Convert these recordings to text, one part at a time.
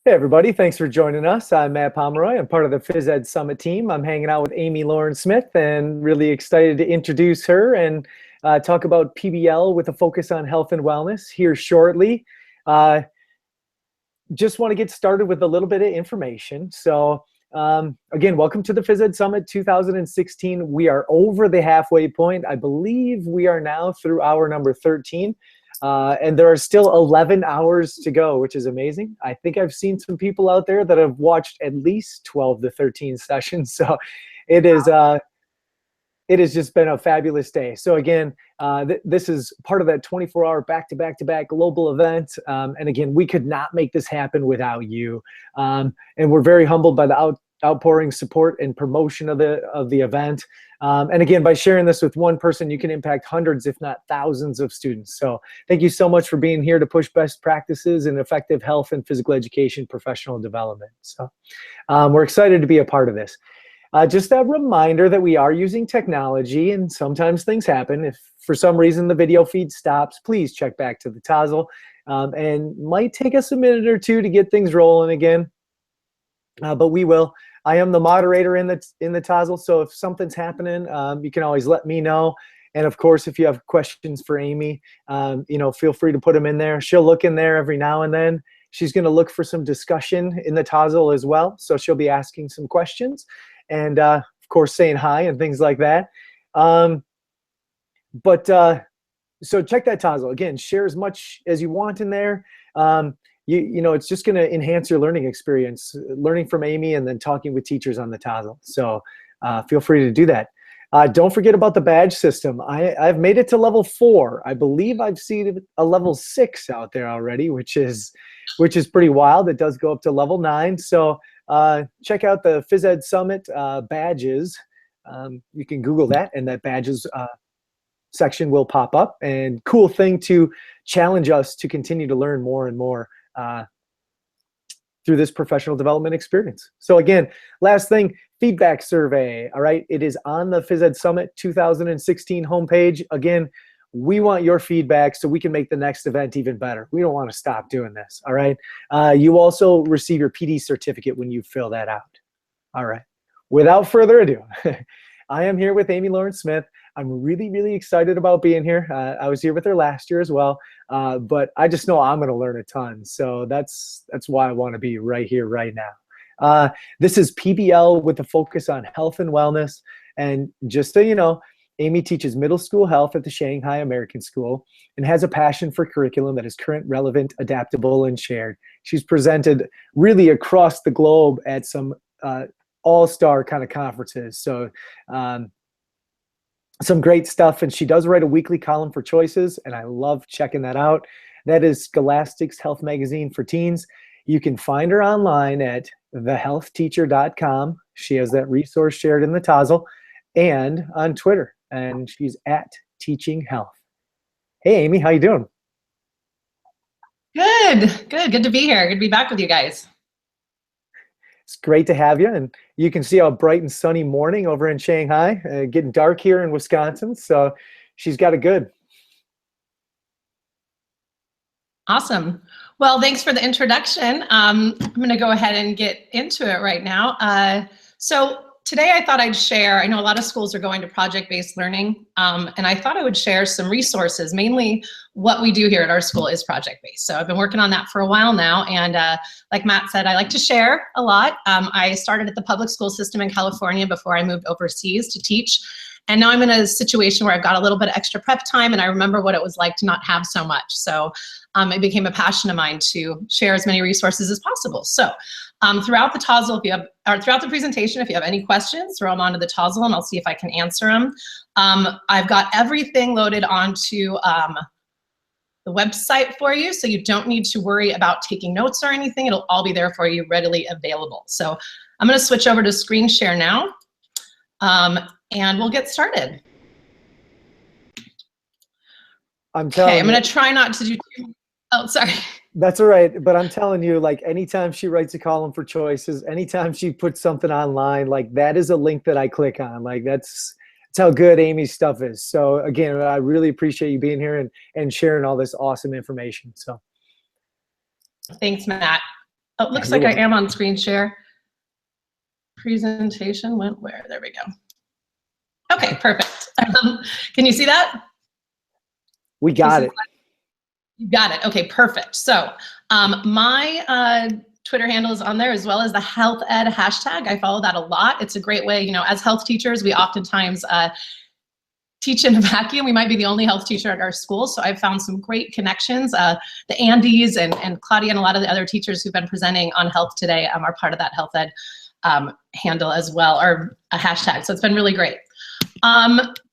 Hey everybody, thanks for joining us. I'm Matt Pomeroy. I'm part of the Phys Ed Summit team. I'm hanging out with Amy Lauren Smith and really excited to introduce her and talk about PBL with a focus on health and wellness here shortly. Just want to get started with a little bit of information. So again, welcome to the Phys Ed Summit 2016. We are over the halfway point. I believe we are now through hour number 13. And there are still 11 hours to go, which is amazing. I think I've seen some people out there that have watched at least 12 to 13 sessions. So it has just been a fabulous day. So again, this is part of that 24-hour back-to-back global event. And again, we could not make this happen without you. And we're very humbled by the outpouring support and promotion of the event. And again, by sharing this with one person, you can impact hundreds, if not thousands of students. So thank you so much for being here to push best practices in effective health and physical education professional development. So we're excited to be a part of this. Just a reminder that we are using technology and sometimes things happen. If for some reason the video feed stops, please check back to the Tozzle. And might take us a minute or two to get things rolling again, but we will. I am the moderator in the Tozzle, so if something's happening, you can always let me know. And of course, if you have questions for Amy, feel free to put them in there. She'll look in there every now and then. She's going to look for some discussion in the Tozzle as well, so she'll be asking some questions and of course saying hi and things like that. So check that Tozzle. Again, share as much as you want in there. It's just going to enhance your learning experience, learning from Amy and then talking with teachers on the Tozzle. So feel free to do that. Don't forget about the badge system. I've made it to level 4. I believe I've seen a level 6 out there already, which is pretty wild. It does go up to level 9. So check out the Phys Ed Summit badges. You can Google that, and that badges section will pop up. And cool thing to challenge us to continue to learn more and more through this professional development experience. So again, last thing, feedback survey. All right, it is on the Phys Ed Summit 2016 homepage. Again, we want your feedback so we can make the next event even better. We don't want to stop doing this. All right. You also receive your PD certificate when you fill that out. All right. Without further ado, I am here with Amy Lauren Smith. I'm really, really excited about being here. I was here with her last year as well, but I just know I'm going to learn a ton. So that's why I want to be right here, right now. This is PBL with a focus on health and wellness. And just so you know, Amy teaches middle school health at the Shanghai American School and has a passion for curriculum that is current, relevant, adaptable, and shared. She's presented really across the globe at some all-star kind of conferences. So some great stuff, and she does write a weekly column for Choices, and I love checking that out. That is Scholastic's health magazine for teens. You can find her online at thehealthteacher.com. She has that resource shared in the Tozzle, and on Twitter, and she's at Teaching Health. Hey, Amy, how you doing? Good to be here. Good to be back with you guys. It's great to have you, and you can see a bright and sunny morning over in Shanghai, getting dark here in Wisconsin, so she's got it good. Awesome. Well, thanks for the introduction. I'm going to go ahead and get into it right now. So today I thought I'd share, I know a lot of schools are going to project-based learning, and I thought I would share some resources. Mainly what we do here at our school is project-based. So I've been working on that for a while now, and like Matt said, I like to share a lot. I started at the public school system in California before I moved overseas to teach, and now I'm in a situation where I've got a little bit of extra prep time, and I remember what it was like to not have so much. So it became a passion of mine to share as many resources as possible. So throughout the Tozzle, throughout the presentation, if you have any questions, throw them onto the Tozzle and I'll see if I can answer them. I've got everything loaded onto the website for you, so you don't need to worry about taking notes or anything. It'll all be there for you, readily available. So I'm going to switch over to screen share now, and we'll get started. I'm going to try not to do oh, sorry. That's all right, but I'm telling you, like, anytime she writes a column for Choices, anytime she puts something online, like, that is a link that I click on. Like, that's how good Amy's stuff is. So again, I really appreciate you being here and sharing all this awesome information. So thanks, Matt. Oh, it looks like I am on screen share. Presentation went where? There we go. Okay, perfect. Can you see that? We got it. You got it. Okay, perfect. So my Twitter handle is on there, as well as the health ed hashtag. I follow that a lot. It's a great way, you know, as health teachers, we oftentimes teach in a vacuum. We might be the only health teacher at our school. So I've found some great connections. The Andys and Claudia and a lot of the other teachers who've been presenting on health today are part of that health ed handle as well, or a hashtag. So it's been really great.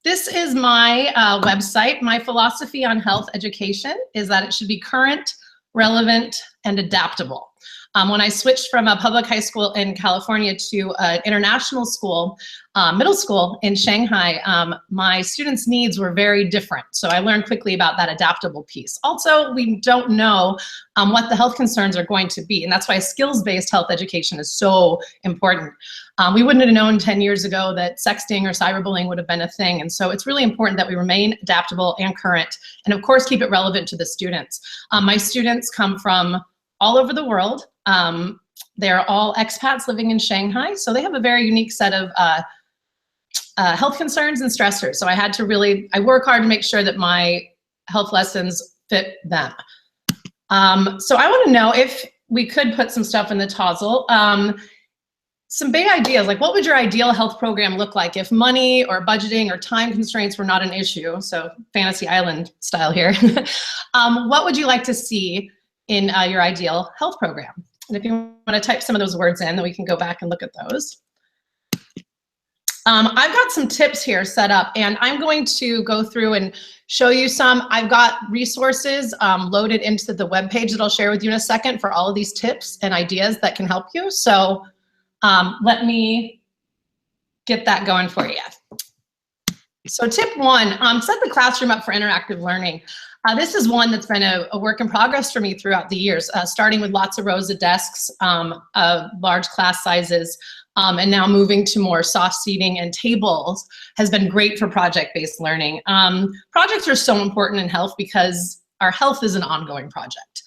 This is my website. My philosophy on health education is that it should be current, relevant, and adaptable. When I switched from a public high school in California to an international school, middle school in Shanghai, my students' needs were very different. So I learned quickly about that adaptable piece. Also, we don't know what the health concerns are going to be, and that's why skills-based health education is so important. We wouldn't have known 10 years ago that sexting or cyberbullying would have been a thing, and so it's really important that we remain adaptable and current, and of course keep it relevant to the students. My students come from all over the world. They're all expats living in Shanghai, so they have a very unique set of health concerns and stressors. So I work hard to make sure that my health lessons fit them. So I want to know if we could put some stuff in the Tozzle. Some big ideas, like what would your ideal health program look like if money or budgeting or time constraints were not an issue? So Fantasy Island style here. What would you like to see in your ideal health program? And if you want to type some of those words in, then we can go back and look at those. I've got some tips here set up, and I'm going to go through and show you some. I've got resources loaded into the webpage that I'll share with you in a second for all of these tips and ideas that can help you. So let me get that going for you. So tip one, set the classroom up for interactive learning. This is one that's been a work in progress for me throughout the years, starting with lots of rows of desks, large class sizes, and now moving to more soft seating and tables has been great for project-based learning. Projects are so important in health because our health is an ongoing project.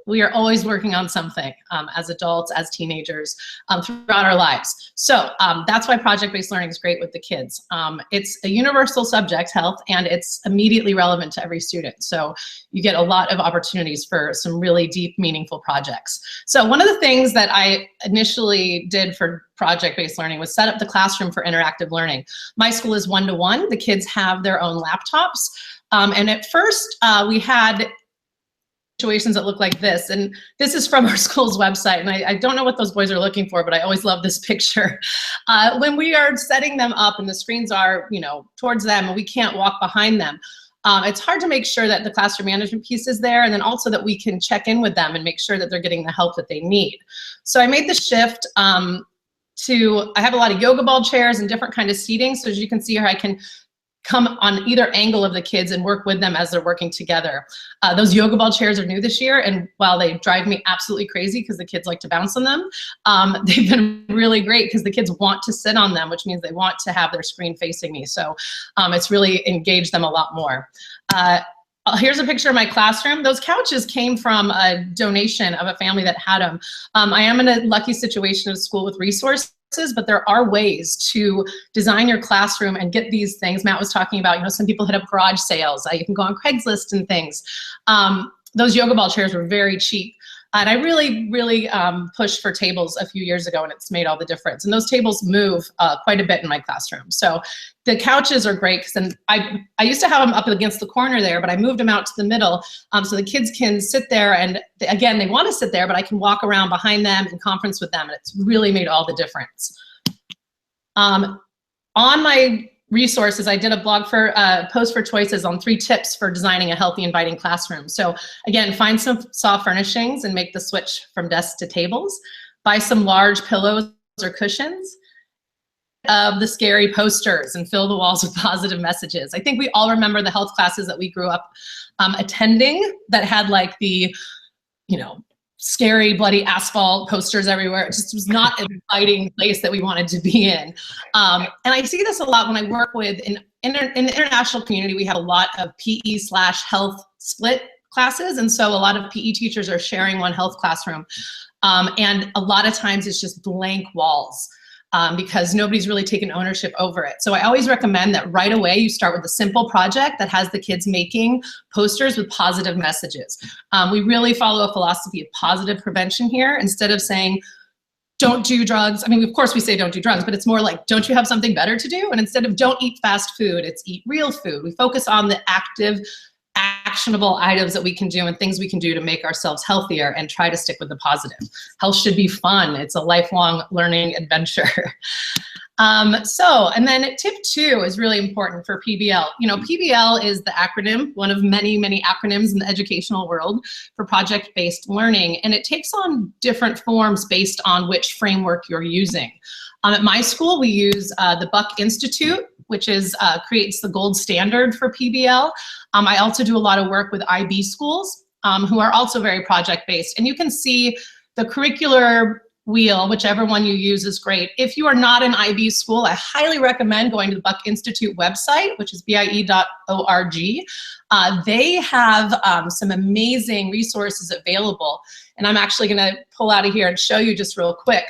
We are always working on something as adults, as teenagers, throughout our lives. So that's why project-based learning is great with the kids. It's a universal subject, health, and it's immediately relevant to every student. So you get a lot of opportunities for some really deep, meaningful projects. So one of the things that I initially did for project-based learning was set up the classroom for interactive learning. My school is one-to-one. The kids have their own laptops. And at first, we had situations that look like this, and this is from our school's website, and I don't know what those boys are looking for, but I always love this picture. When we are setting them up and the screens are, you know, towards them and we can't walk behind them, it's hard to make sure that the classroom management piece is there, and then also that we can check in with them and make sure that they're getting the help that they need. So I made the shift I have a lot of yoga ball chairs and different kind of seating, so as you can see here, I can come on either angle of the kids and work with them as they're working together. Those yoga ball chairs are new this year, and while they drive me absolutely crazy because the kids like to bounce on them, they've been really great because the kids want to sit on them, which means they want to have their screen facing me. So it's really engaged them a lot more. Here's a picture of my classroom. Those couches came from a donation of a family that had them. I am in a lucky situation of school with resources, but there are ways to design your classroom and get these things. Matt was talking about, you know, some people hit up garage sales. You can go on Craigslist and things. Those yoga ball chairs were very cheap. And I really pushed for tables a few years ago, and it's made all the difference. And those tables move quite a bit in my classroom. So the couches are great, because I used to have them up against the corner there, but I moved them out to the middle so the kids can sit there, and again, they want to sit there, but I can walk around behind them and conference with them, and it's really made all the difference. On my resources, I did a blog for post for choices on 3 tips for designing a healthy, inviting classroom. So again, find some soft furnishings and make the switch from desks to tables. Buy some large pillows or cushions of the scary posters and fill the walls with positive messages. I think we all remember the health classes that we grew up attending that had like the, you know, scary, bloody asphalt posters everywhere. It just was not an inviting place that we wanted to be in. And I see this a lot when I work with, in the international community, we have a lot of PE/health split classes, and so a lot of PE teachers are sharing one health classroom. And a lot of times it's just blank walls because nobody's really taken ownership over it. So I always recommend that right away you start with a simple project that has the kids making posters with positive messages. We really follow a philosophy of positive prevention here instead of saying, don't do drugs. I mean, of course we say don't do drugs, but it's more like, don't you have something better to do? And instead of don't eat fast food, it's eat real food. We focus on the actionable items that we can do and things we can do to make ourselves healthier and try to stick with the positive. Health should be fun. It's a lifelong learning adventure. And then tip 2 is really important for PBL. You know, PBL is the acronym, one of many, many acronyms in the educational world for project-based learning. And it takes on different forms based on which framework you're using. At my school, we use the Buck Institute, which is creates the gold standard for PBL. I also do a lot of work with IB schools who are also very project-based. And you can see the curricular wheel, whichever one you use is great. If you are not an IB school, I highly recommend going to the Buck Institute website, which is bie.org. They have some amazing resources available. And I'm actually gonna pull out of here and show you just real quick.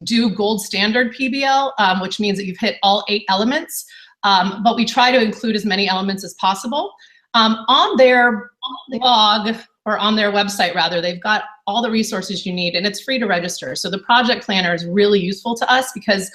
Do gold standard PBL, which means that you've hit all 8 elements, but we try to include as many elements as possible. On their blog, or on their website rather, they've got all the resources you need and it's free to register. So the project planner is really useful to us because,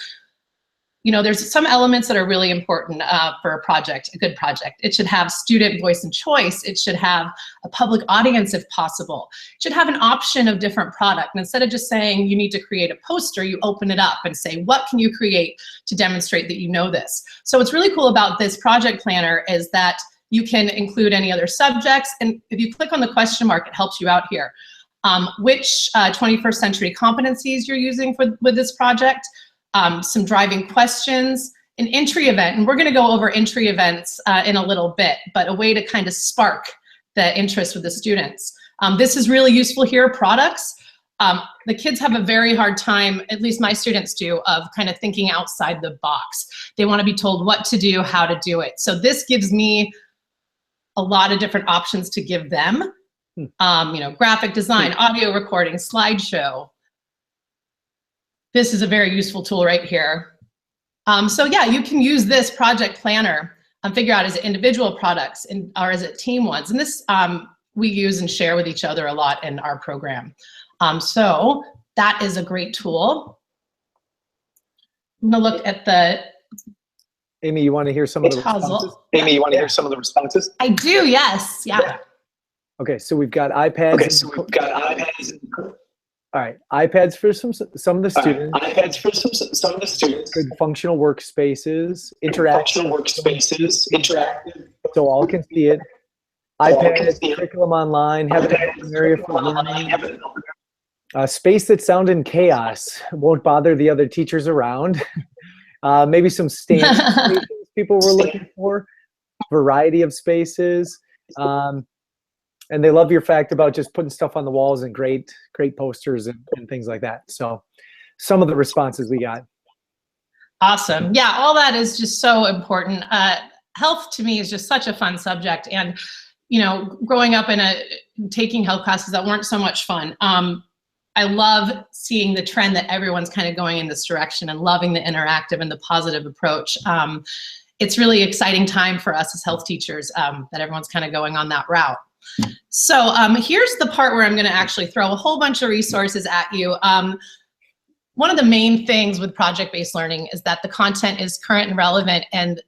you know, there's some elements that are really important for a project, a good project. It should have student voice and choice. It should have a public audience if possible. It should have an option of different product. And instead of just saying you need to create a poster, you open it up and say, what can you create to demonstrate that you know this? So what's really cool about this project planner is that you can include any other subjects. And if you click on the question mark, it helps you out here. Which 21st century competencies you're using with this project, some driving questions, an entry event, and we're gonna go over entry events in a little bit, but a way to kind of spark the interest with the students. This is really useful here, products. The kids have a very hard time, at least my students do, of kind of thinking outside the box. They wanna be told what to do, how to do it. So this gives me a lot of different options to give them. You know, graphic design, audio recording, slideshow. This is a very useful tool right here. So yeah, you can use this project planner and figure out is it individual products or is it team ones? And this we use and share with each other a lot in our program. So that is a great tool. I'm gonna look at the Amy, you want to hear some of the responses? Amy, you want to hear some of the responses? I do, yes, yeah. Okay, so we've got iPads. Okay, so we've got iPads. All right, iPads for some of the students. iPads for some of the students. Good functional workspaces, interactive. Functional workspaces, interactive. So all can see it. iPads, curriculum online, have an open area for learning. A space that's sound in chaos, won't bother the other teachers around. Maybe some stand spaces people were looking for, variety of spaces. And they love your fact about just putting stuff on the walls and great posters and things like that. So some of the responses we got. Awesome. Yeah, all that is just so important. Health to me is just such a fun subject. And, you know, growing up in taking health classes that weren't so much fun, I love seeing the trend that everyone's kind of going in this direction and loving the interactive and the positive approach. It's really exciting time for us as health teachers that everyone's kind of going on that route. So here's the part where I'm going to actually throw a whole bunch of resources at you. One of the main things with project-based learning is that the content is current and relevant and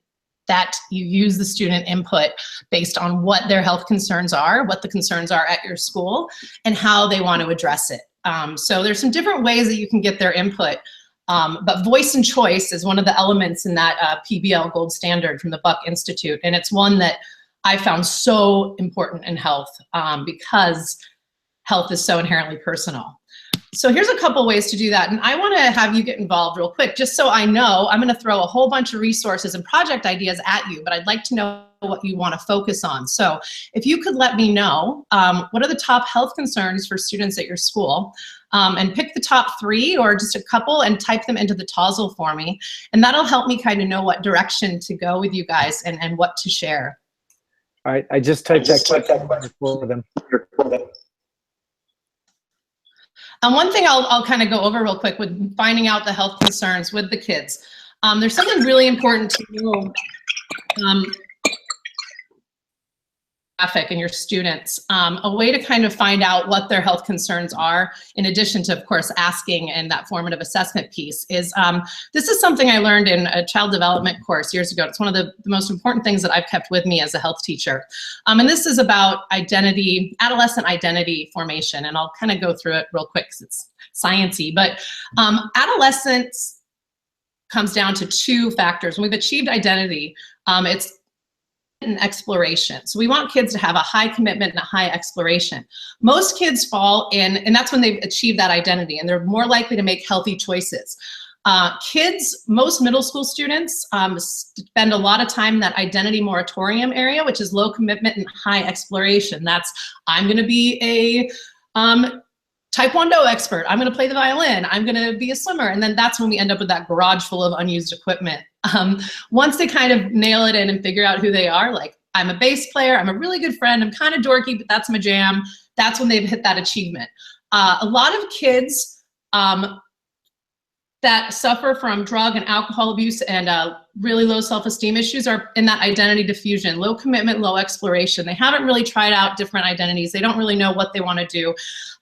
that you use the student input based on what their health concerns are, what the concerns are at your school, and how they want to address it. So there's some different ways that you can get their input, but voice and choice is one of the elements in that PBL gold standard from the Buck Institute, and it's one that I found so important in health because health is so inherently personal. So here's a couple ways to do that, and I want to have you get involved real quick, just so I know. I'm going to throw a whole bunch of resources and project ideas at you, but I'd like to know what you want to focus on. So if you could let me know, what are the top health concerns for students at your school, and pick the top 3 or just a couple and type them into the Tozzle for me, and that'll help me kind of know what direction to go with you guys and what to share. All right, I just typed that question for them. One thing I'll kind of go over real quick with finding out the health concerns with the kids. There's something really important to know. And your students, a way to kind of find out what their health concerns are, in addition to, of course, asking and that formative assessment piece, is this is something I learned in a child development course years ago. It's one of the most important things that I've kept with me as a health teacher. And this is about identity, adolescent identity formation. And I'll kind of go through it real quick because it's sciencey. But adolescence comes down to two factors. When we've achieved identity, it's and exploration. So we want kids to have a high commitment and a high exploration. Most kids fall in, and that's when they've achieved that identity, and they're more likely to make healthy choices. Most middle school students spend a lot of time in that identity moratorium area, which is low commitment and high exploration. That's, I'm gonna be a Taekwondo expert, I'm gonna play the violin, I'm gonna be a swimmer, and then that's when we end up with that garage full of unused equipment. Once they kind of nail it in and figure out who they are, like, I'm a bass player, I'm a really good friend, I'm kind of dorky, but that's my jam, that's when they've hit that achievement. A lot of kids that suffer from drug and alcohol abuse and really low self-esteem issues are in that identity diffusion, low commitment, low exploration. They haven't really tried out different identities. They don't really know what they want to do.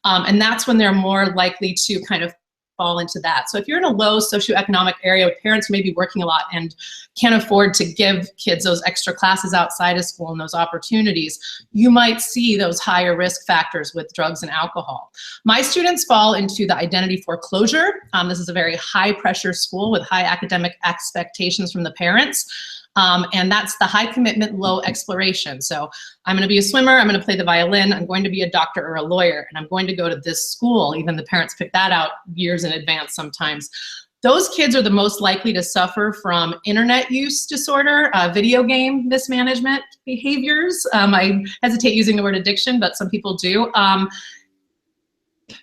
And that's when they're more likely to kind of fall into that. So if you're in a low socioeconomic area with parents who may be working a lot and can't afford to give kids those extra classes outside of school and those opportunities, you might see those higher risk factors with drugs and alcohol. My students fall into the identity foreclosure. This is a very high pressure school with high academic expectations from the parents. And that's the high commitment, low exploration. So I'm gonna be a swimmer, I'm gonna play the violin, I'm going to be a doctor or a lawyer, and I'm going to go to this school. Even the parents pick that out years in advance sometimes. Those kids are the most likely to suffer from internet use disorder, video game mismanagement behaviors. I hesitate using the word addiction, but some people do.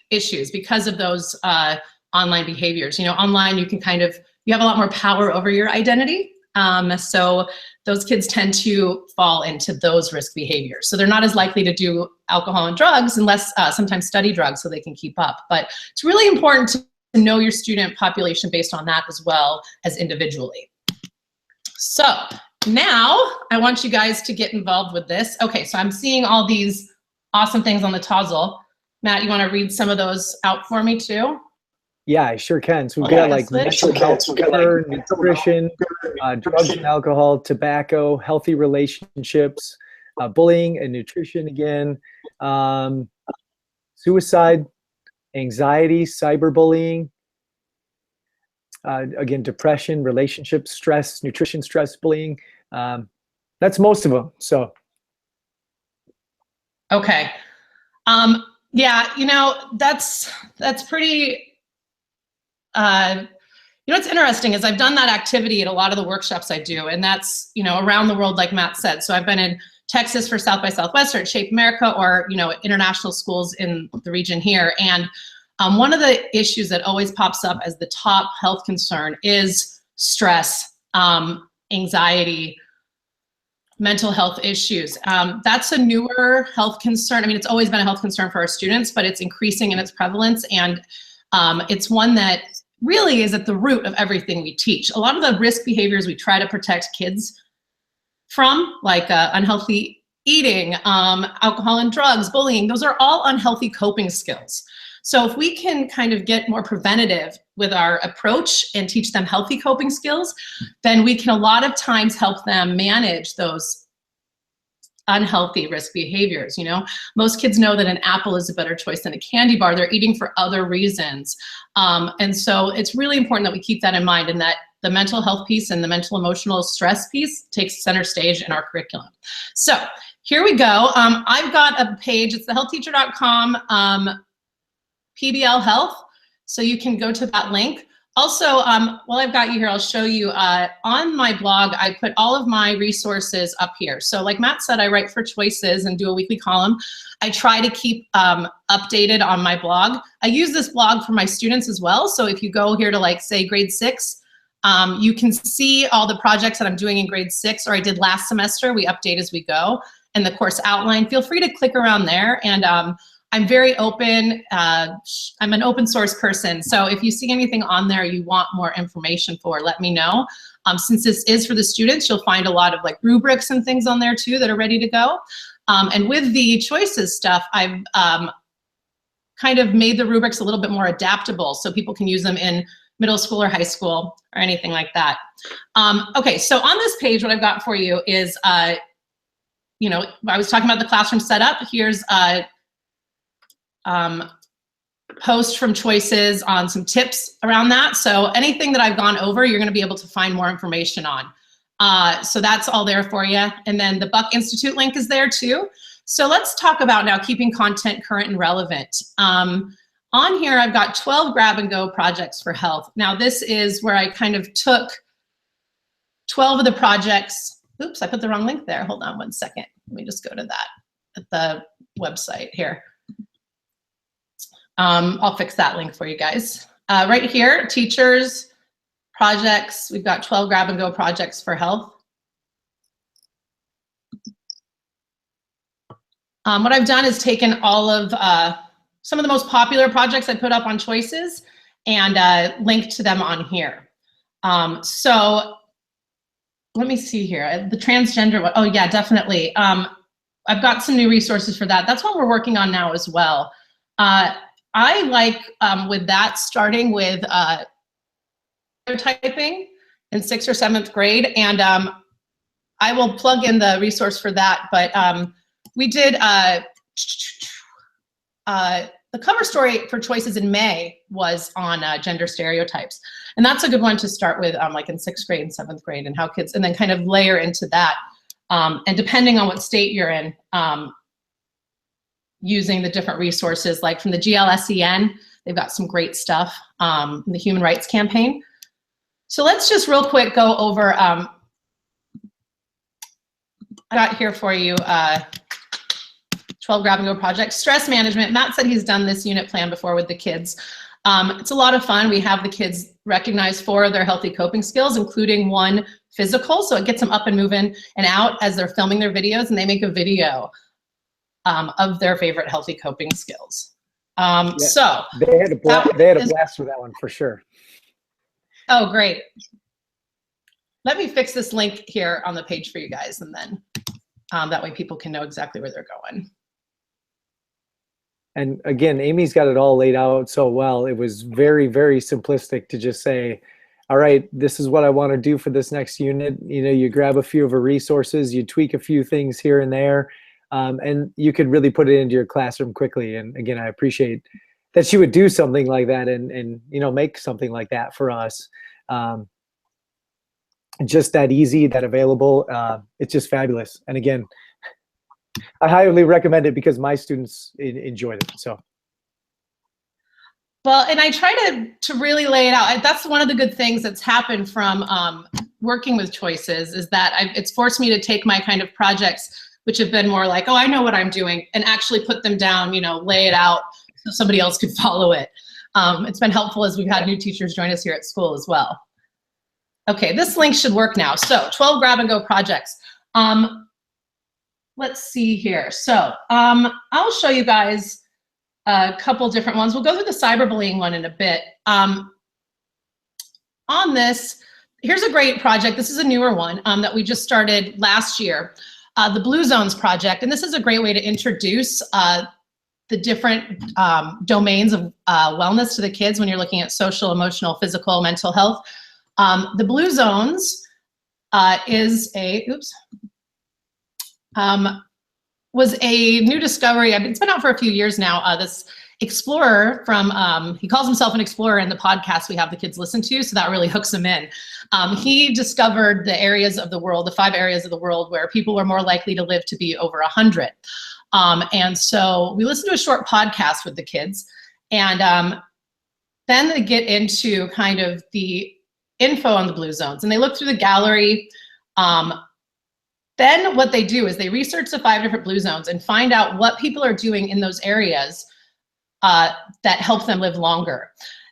Issues because of those online behaviors. You know, online you can you have a lot more power over your identity. So those kids tend to fall into those risk behaviors. So they're not as likely to do alcohol and drugs unless sometimes study drugs so they can keep up. But it's really important to know your student population based on that as well as individually. So now I want you guys to get involved with this. Okay, so I'm seeing all these awesome things on the Tozzle. Matt, you want to read some of those out for me too? Yeah, I sure can. So we've got like mental health, nutrition, drugs and alcohol, tobacco, healthy relationships, bullying and nutrition again, suicide, anxiety, cyberbullying, again, depression, relationships, stress, nutrition, stress, bullying. That's most of them. So. Okay. Yeah, you know, that's pretty. You know, what's interesting is I've done that activity at a lot of the workshops I do, and that's, you know, around the world, like Matt said. So I've been in Texas for South by Southwest or at Shape America, or, you know, international schools in the region here. And one of the issues that always pops up as the top health concern is stress, anxiety, mental health issues. That's a newer health concern. I mean, it's always been a health concern for our students, but it's increasing in its prevalence. And it's one that really is at the root of everything we teach. A lot of the risk behaviors we try to protect kids from, like unhealthy eating, alcohol and drugs, bullying, those are all unhealthy coping skills. So if we can kind of get more preventative with our approach and teach them healthy coping skills, then we can a lot of times help them manage those unhealthy risk behaviors. You know, most kids know that an apple is a better choice than a candy bar. They're eating for other reasons. And so it's really important that we keep that in mind, and that the mental health piece and the mental emotional stress piece takes center stage in our curriculum. So here we go. I've got a page, it's thehealthteacher.com PBL Health. So you can go to that link. Also, while I've got you here, I'll show you on my blog, I put all of my resources up here. So like Matt said, I write for Choices and do a weekly column. I try to keep updated on my blog. I use this blog for my students as well. So if you go here to, like, say grade 6, you can see all the projects that I'm doing in grade 6, or I did last semester. We update as we go. and the course outline, feel free to click around there. And I'm very open. I'm an open source person. So if you see anything on there you want more information for, let me know. Since this is for the students, you'll find a lot of like rubrics and things on there too that are ready to go. And with the choices stuff, I've kind of made the rubrics a little bit more adaptable so people can use them in middle school or high school or anything like that. Okay, so on this page, what I've got for you is, you know, I was talking about the classroom setup. Here's a post from Choices on some tips around that. So anything that I've gone over, you're gonna be able to find more information on. So that's all there for you. And then the Buck Institute link is there too. So let's talk about now keeping content current and relevant. On here, I've got 12 grab and go projects for health. Now this is where I kind of took 12 of the projects. Oops, I put the wrong link there. Hold on one second. Let me just go to that at the website here. I'll fix that link for you guys. Right here, teachers, projects. We've got 12 grab and go projects for health. What I've done is taken all of some of the most popular projects I put up on Choices and linked to them on here. So let me see here. The transgender one. Oh yeah, definitely. I've got some new resources for that. That's what we're working on now as well. I like with that starting with typing in 6th or 7th grade, and I will plug in the resource for that. But we did the cover story for Choices in May was on gender stereotypes, and that's a good one to start with, like in 6th grade and 7th grade, and how kids, and then kind of layer into that, and depending on what state you're in, using the different resources, like from the GLSEN, they've got some great stuff, the Human Rights Campaign. So let's just real quick go over, I got here for you, 12 grab and go projects. Stress management, Matt said he's done this unit plan before with the kids. It's a lot of fun. We have the kids recognize 4 of their healthy coping skills, including 1 physical, so it gets them up and moving and out as they're filming their videos, and they make a video of their favorite healthy coping skills. Yeah, so they had a blast with that one for sure. Oh, great. Let me fix this link here on the page for you guys, and then that way people can know exactly where they're going. And again, Amy's got it all laid out so well. It was very, very simplistic to just say, all right, this is what I want to do for this next unit. You know, you grab a few of her resources, you tweak a few things here and there, and you could really put it into your classroom quickly. And again, I appreciate that she would do something like that and you know, make something like that for us. Just that easy, that available, it's just fabulous. And again, I highly recommend it because my students enjoyed it. So. Well, and I try to really lay it out. That's one of the good things that's happened from working with Choices, is that it's forced me to take my kind of projects, which have been more like, oh, I know what I'm doing, and actually put them down, you know, lay it out so somebody else could follow it. It's been helpful as we've had new teachers join us here at school as well. Okay, this link should work now. So 12 grab and go projects. Let's see here. So I'll show you guys a couple different ones. We'll go through the cyberbullying one in a bit. On this, here's a great project. This is a newer one that we just started last year, the Blue Zones project. And this is a great way to introduce the different domains of wellness to the kids when you're looking at social, emotional, physical, mental health. The Blue Zones is a, was a new discovery. It's been out for a few years now. This explorer from, he calls himself an explorer in the podcast we have the kids listen to, so that really hooks him in. He discovered the areas of the world, the 5 areas of the world where people were more likely to live to be over 100. And so we listened to a short podcast with the kids, and then they get into kind of the info on the Blue Zones, and they look through the gallery. Then what they do is they research the 5 different Blue Zones and find out what people are doing in those areas that help them live longer.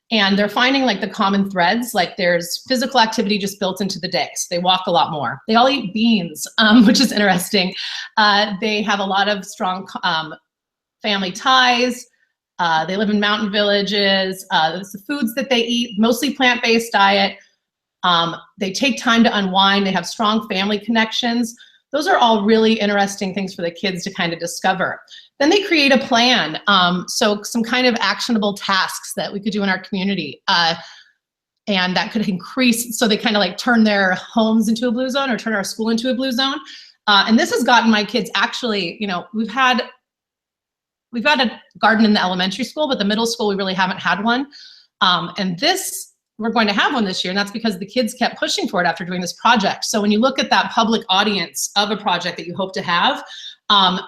And they're finding like the common threads, like there's physical activity just built into the day. So they walk a lot more. They all eat beans, which is interesting. They have a lot of strong family ties. They live in mountain villages. The foods that they eat, mostly plant-based diet. They take time to unwind. They have strong family connections. Those are all really interesting things for the kids to kind of discover. Then they create a plan. So some kind of actionable tasks that we could do in our community. And that could increase, so they kind of like turn their homes into a blue zone or turn our school into a blue zone. And this has gotten my kids actually, you know, we've got a garden in the elementary school, but the middle school, we really haven't had one. And this, we're going to have one this year, and that's because the kids kept pushing for it after doing this project. So when you look at that public audience of a project that you hope to have,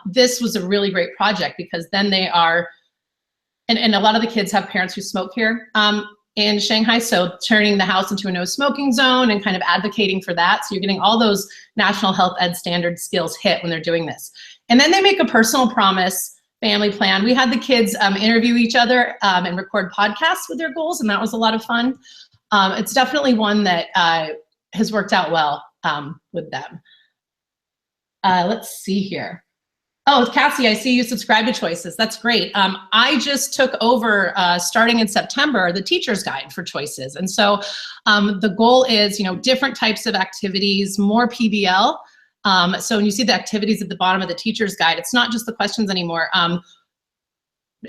this was a really great project because then they are, and a lot of the kids have parents who smoke here in Shanghai, so turning the house into a no smoking zone and kind of advocating for that. So you're getting all those national health ed standard skills hit when they're doing this. And then they make a personal promise family plan. We had the kids interview each other and record podcasts with their goals, and that was a lot of fun. It's definitely one that has worked out well with them. Let's see here. Oh, Cassie, I see you subscribe to Choices. That's great. I just took over, starting in September, the teacher's guide for Choices. And so the goal is, you know, different types of activities, more PBL. So when you see the activities at the bottom of the teacher's guide, it's not just the questions anymore,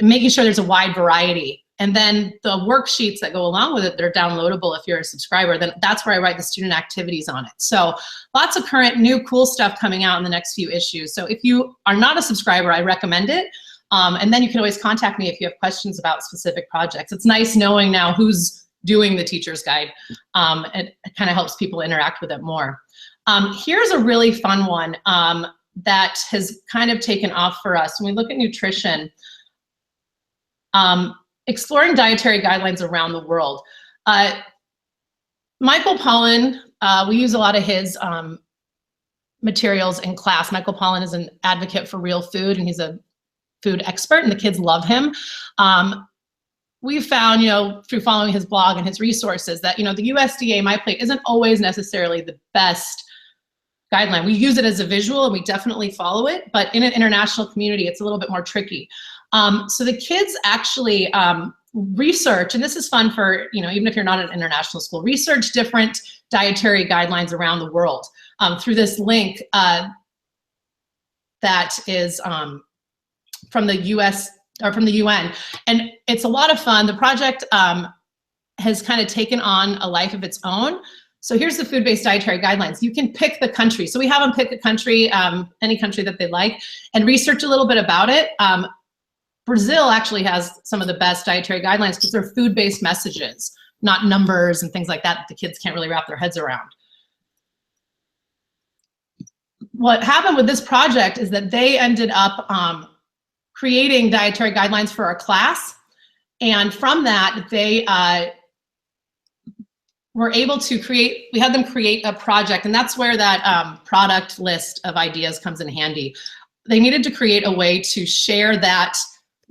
making sure there's a wide variety. And then the worksheets that go along with it, they're downloadable if you're a subscriber. Then that's where I write the student activities on it. So lots of current new cool stuff coming out in the next few issues. So if you are not a subscriber, I recommend it. And then you can always contact me if you have questions about specific projects. It's nice knowing now who's doing the teacher's guide. It kind of helps people interact with it more. Here's a really fun one that has kind of taken off for us. When we look at nutrition, exploring dietary guidelines around the world. Michael Pollan, we use a lot of his materials in class. Michael Pollan is an advocate for real food, and he's a food expert, and the kids love him. We've found, you know, through following his blog and his resources that, you know, the USDA My Plate isn't always necessarily the best guideline. We use it as a visual and we definitely follow it, but in an international community, it's a little bit more tricky. So the kids actually research, and this is fun for, you know, even if you're not an international school, research different dietary guidelines around the world through this link that is from the US or from the UN. And it's a lot of fun. The project has kind of taken on a life of its own. So here's the food-based dietary guidelines. You can pick the country. So we have them pick a country, any country that they like, and research a little bit about it. Brazil actually has some of the best dietary guidelines because they're food-based messages, not numbers and things like that the kids can't really wrap their heads around. What happened with this project is that they ended up creating dietary guidelines for our class. And from that, they were able to create, we had them create a project, and that's where that product list of ideas comes in handy. They needed to create a way to share that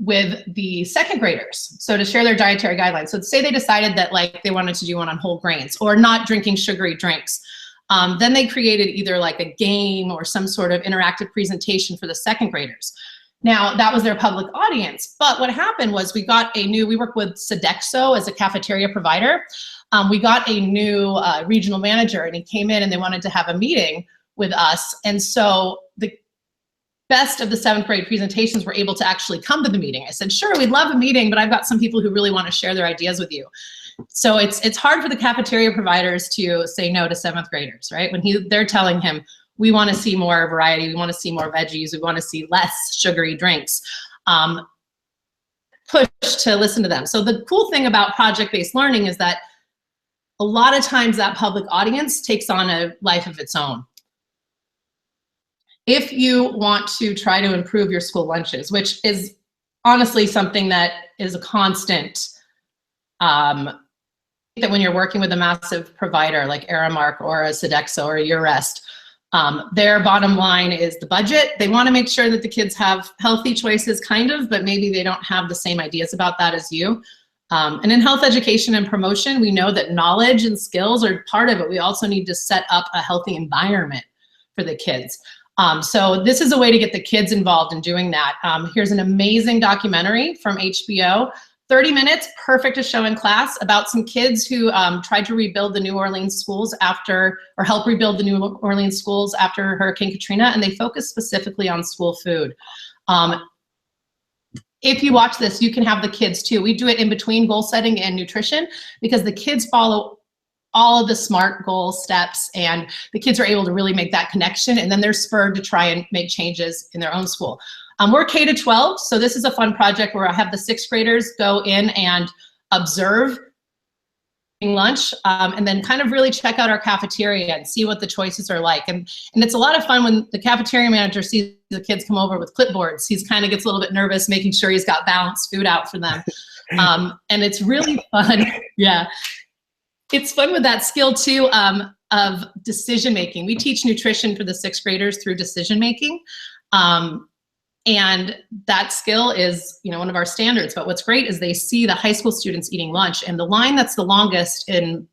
with the second graders. So to share their dietary guidelines. So say they decided that like they wanted to do one on whole grains or not drinking sugary drinks. Then they created either like a game or some sort of interactive presentation for the second graders. Now that was their public audience, but what happened was we work with Sodexo as a cafeteria provider. We got a new regional manager, and he came in and they wanted to have a meeting with us. And so the best of the 7th grade presentations were able to actually come to the meeting. I said, sure, we'd love a meeting, but I've got some people who really want to share their ideas with you. So it's hard for the cafeteria providers to say no to 7th graders, right? When they're telling him, we want to see more variety, we want to see more veggies, we want to see less sugary drinks. Push to listen to them. So the cool thing about project-based learning is that a lot of times that public audience takes on a life of its own. If you want to try to improve your school lunches, which is honestly something that is a constant, that when you're working with a massive provider like Aramark or a Sodexo or a Urest, their bottom line is the budget. They want to make sure that the kids have healthy choices, kind of, but maybe they don't have the same ideas about that as you. And in health education and promotion, we know that knowledge and skills are part of it. We also need to set up a healthy environment for the kids. So this is a way to get the kids involved in doing that. Here's an amazing documentary from HBO, 30 minutes, perfect to show in class, about some kids who tried to rebuild the New Orleans schools after, or help rebuild the New Orleans schools after Hurricane Katrina, and they focus specifically on school food. If you watch this, you can have the kids too. We do it in between goal setting and nutrition because the kids follow all of the SMART goal steps and the kids are able to really make that connection, and then they're spurred to try and make changes in their own school. We're K to 12, so this is a fun project where I have the 6th graders go in and observe lunch and then kind of really check out our cafeteria and see what the choices are like. And it's a lot of fun when the cafeteria manager sees the kids come over with clipboards. He's kind of gets a little bit nervous, making sure he's got balanced food out for them. And it's really fun. Yeah. It's fun with that skill too of decision making. We teach nutrition for the 6th graders through decision making. And that skill is, you know, one of our standards. But what's great is they see the high school students eating lunch, and the line that's the longest in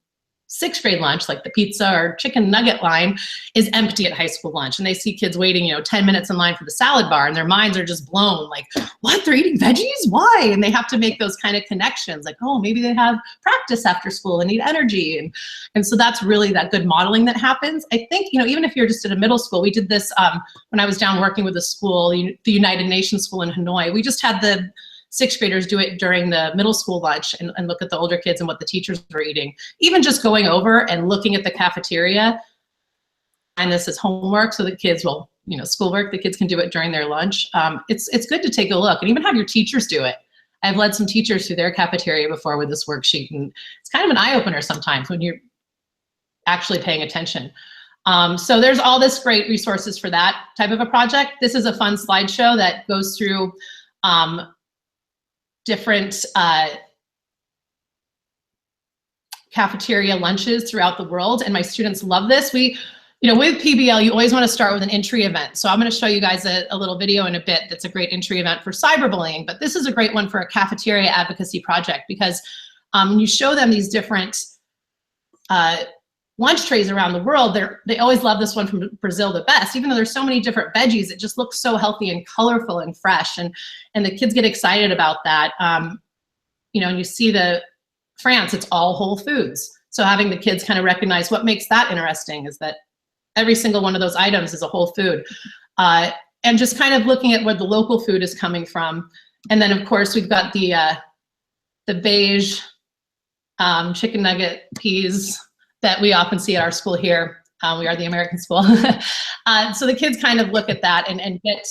6th grade lunch, like the pizza or chicken nugget line, is empty at high school lunch. And they see kids waiting, you know, 10 minutes in line for the salad bar, and their minds are just blown, like, what, they're eating veggies? Why? And they have to make those kind of connections, like, oh, maybe they have practice after school and need energy. And so that's really that good modeling that happens. I think, you know, even if you're just at a middle school, we did this when I was down working with a school, the United Nations school in Hanoi. We just had the 6th graders do it during the middle school lunch and look at the older kids and what the teachers were eating. Even just going over and looking at the cafeteria, and this is homework, so the kids will, you know, schoolwork, the kids can do it during their lunch. It's good to take a look and even have your teachers do it. I've led some teachers through their cafeteria before with this worksheet, and it's kind of an eye-opener sometimes when you're actually paying attention. So there's all this great resources for that type of a project. This is a fun slideshow that goes through different cafeteria lunches throughout the world, and my students love this. We, you know, with PBL, you always want to start with an entry event. So I'm going to show you guys a little video in a bit that's a great entry event for cyberbullying, but this is a great one for a cafeteria advocacy project because you show them these different lunch trays around the world. They always love this one from Brazil the best, even though there's so many different veggies. It just looks so healthy and colorful and fresh, and the kids get excited about that. You know, and you see the France, it's all whole foods. So having the kids kind of recognize what makes that interesting is that every single one of those items is a whole food. And just kind of looking at where the local food is coming from. And then of course we've got the beige chicken nugget peas that we often see at our school here. We are the American school. So the kids kind of look at that and get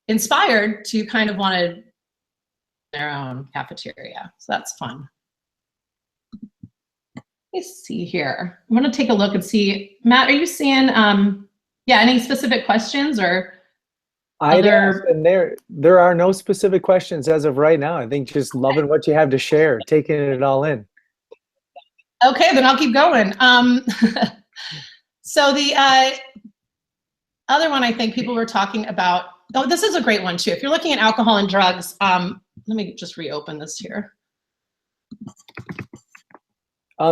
inspired to kind of want to their own cafeteria. So that's fun. Let's see here. I'm going to take a look and see. Matt, are you seeing, yeah, any specific questions or other? And there are no specific questions as of right now. I think just loving what you have to share, taking it all in. Okay, then I'll keep going. So the other one I think people were talking about, oh, this is a great one too. If you're looking at alcohol and drugs, let me just reopen this here.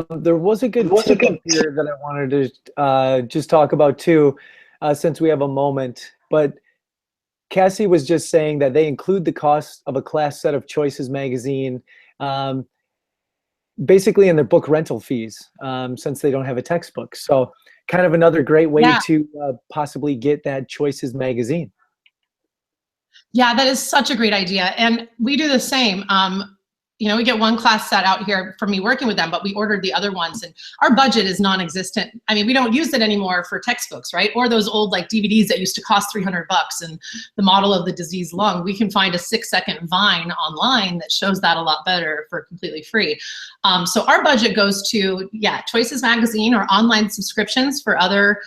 There was a good tip here that I wanted to just talk about too, since we have a moment. But Cassie was just saying that they include the cost of a class set of Choices magazine basically in their book rental fees, since they don't have a textbook. So kind of another great way to possibly get that Choices magazine. Yeah, that is such a great idea. And we do the same. You know, we get one class set out here for me working with them, but we ordered the other ones and our budget is non-existent. I mean, we don't use it anymore for textbooks, right? Or those old like DVDs that used to cost $300 and the model of the diseased lung. We can find a 6-second Vine online that shows that a lot better for completely free. So our budget goes to, Choices Magazine or online subscriptions for other,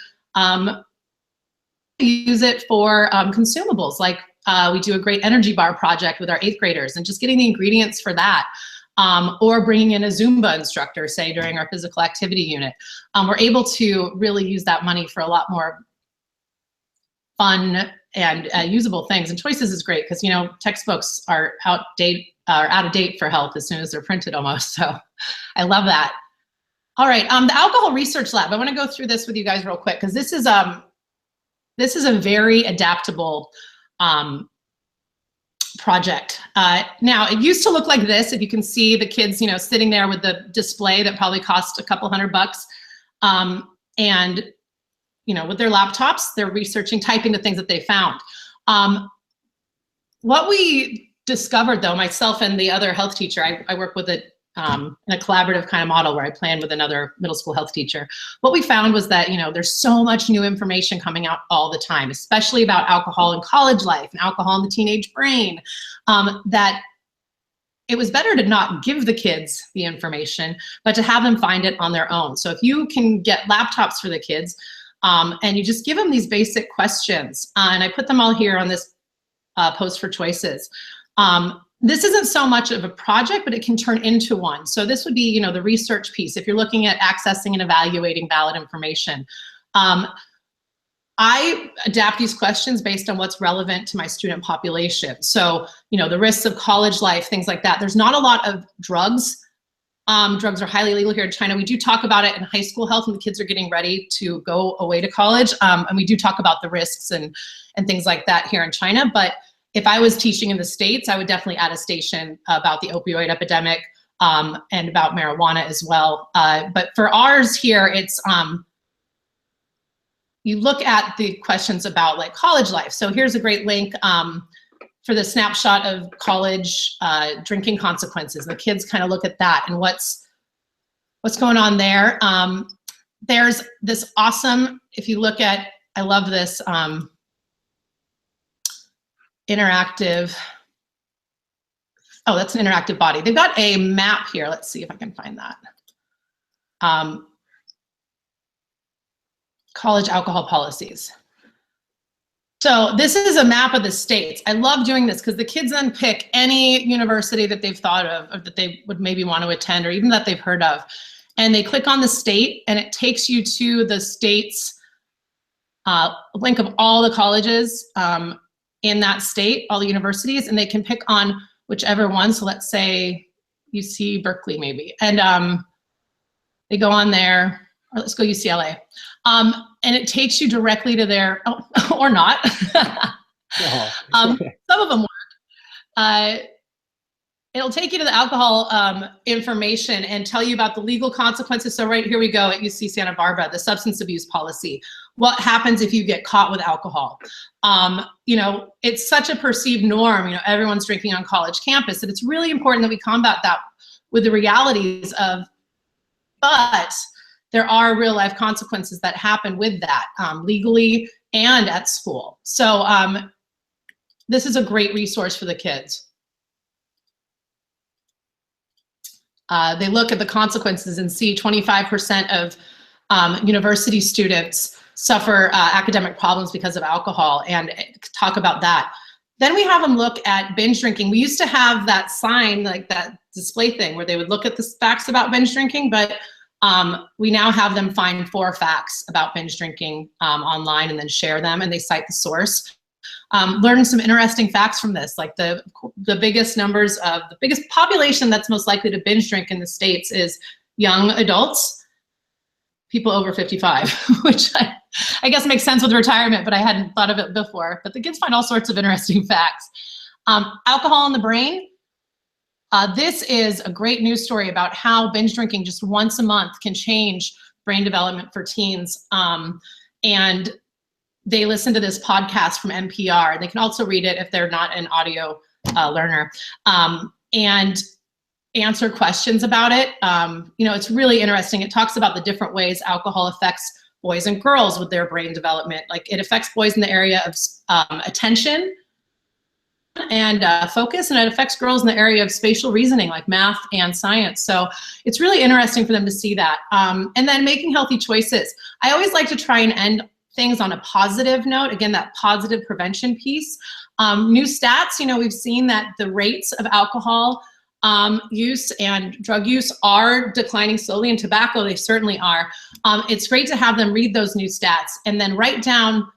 use it for consumables like we do a great energy bar project with our 8th graders and just getting the ingredients for that. Or bringing in a Zumba instructor, say during our physical activity unit. We're able to really use that money for a lot more fun and usable things. And Choices is great because, you know, textbooks are out of date for health as soon as they're printed almost. So I love that. All right, the Alcohol Research Lab. I want to go through this with you guys real quick because this is a very adaptable project. Now, it used to look like this. If you can see the kids, you know, sitting there with the display that probably cost a couple $100, and you know, with their laptops, they're researching, typing the things that they found. What we discovered, though, myself and the other health teacher, I work with it in a collaborative kind of model where I plan with another middle school health teacher. What we found was that, you know, there's so much new information coming out all the time, especially about alcohol in college life and alcohol in the teenage brain, that it was better to not give the kids the information, but to have them find it on their own. So if you can get laptops for the kids, and you just give them these basic questions, and I put them all here on this post for Choices. This isn't so much of a project, but it can turn into one. So this would be, you know, the research piece. If you're looking at accessing and evaluating valid information, I adapt these questions based on what's relevant to my student population. So, you know, the risks of college life, things like that. There's not a lot of drugs. Drugs are highly illegal here in China. We do talk about it in high school health when the kids are getting ready to go away to college. And we do talk about the risks and things like that here in China. But if I was teaching in the States, I would definitely add a station about the opioid epidemic and about marijuana as well. But for ours here, it's, you look at the questions about like college life. So here's a great link for the snapshot of college drinking consequences. The kids kind of look at that and what's going on there. There's this awesome, if you look at, I love this, interactive, oh, that's an interactive body. They've got a map here. Let's see if I can find that. College alcohol policies. So this is a map of the states. I love doing this because the kids then pick any university that they've thought of or that they would maybe want to attend or even that they've heard of. And they click on the state and it takes you to the state's link of all the colleges in that state, all the universities, and they can pick on whichever one. So let's say UC Berkeley maybe. And they go on there, or let's go UCLA. And it takes you directly to their, oh, or not. Some of them work. It'll take you to the alcohol information and tell you about the legal consequences. So right here we go at UC Santa Barbara, the substance abuse policy. What happens if you get caught with alcohol? You know, it's such a perceived norm, you know, everyone's drinking on college campus, and it's really important that we combat that with the realities of, but there are real life consequences that happen with that, legally and at school. So this is a great resource for the kids. They look at the consequences and see 25% of university students suffer academic problems because of alcohol, and talk about that. Then we have them look at binge drinking. We used to have that sign, like that display thing, where they would look at the facts about binge drinking, but we now have them find 4 facts about binge drinking online and then share them, and they cite the source. Learn some interesting facts from this, like the biggest numbers of the biggest population that's most likely to binge drink in the States is young adults, people over 55, which I guess makes sense with retirement, but I hadn't thought of it before. But the kids find all sorts of interesting facts. Alcohol in the brain. This is a great news story about how binge drinking just once a month can change brain development for teens. And they listen to this podcast from NPR. They can also read it if they're not an audio learner, and answer questions about it. You know, it's really interesting. It talks about the different ways alcohol affects boys and girls with their brain development. Like it affects boys in the area of attention and focus, and it affects girls in the area of spatial reasoning, like math and science. So it's really interesting for them to see that. And then making healthy choices. I always like to try and end things on a positive note. Again, that positive prevention piece. New stats, you know, we've seen that the rates of alcohol use and drug use are declining slowly, and tobacco, they certainly are. It's great to have them read those new stats and then write down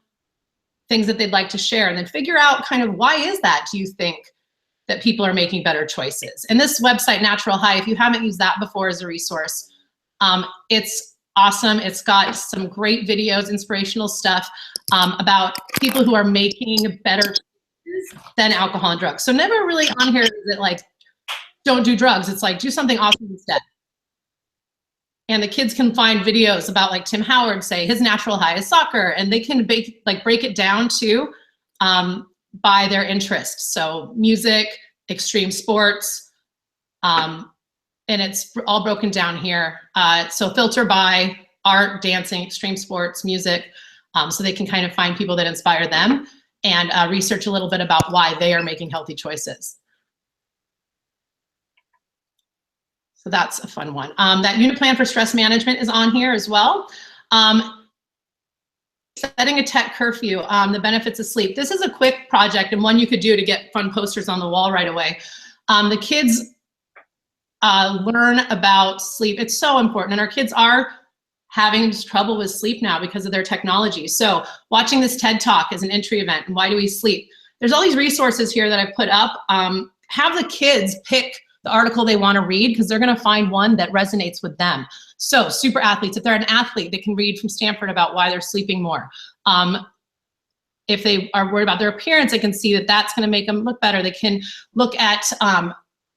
things that they'd like to share, and then figure out kind of why is that, do you think, that people are making better choices. And this website, Natural High, if you haven't used that before as a resource, it's awesome. It's got some great videos, inspirational stuff about people who are making better choices than alcohol and drugs. So never really on here is it like, don't do drugs. It's like, do something awesome instead. And the kids can find videos about, like Tim Howard say, his natural high is soccer, and they can break it down to by their interests. So music, extreme sports, and it's all broken down here. So filter by art, dancing, extreme sports, music, so they can kind of find people that inspire them and research a little bit about why they are making healthy choices. So that's a fun one. That unit plan for stress management is on here as well. Setting a tech curfew, the benefits of sleep. This is a quick project and one you could do to get fun posters on the wall right away. The kids learn about sleep. It's so important, and our kids are having trouble with sleep now because of their technology. So watching this TED Talk is an entry event, and why do we sleep? There's all these resources here that I've put up. Have the kids pick the article they want to read, because they're going to find one that resonates with them. So super athletes, if they're an athlete, they can read from Stanford about why they're sleeping more. If they are worried about their appearance, they can see that that's going to make them look better. They can look at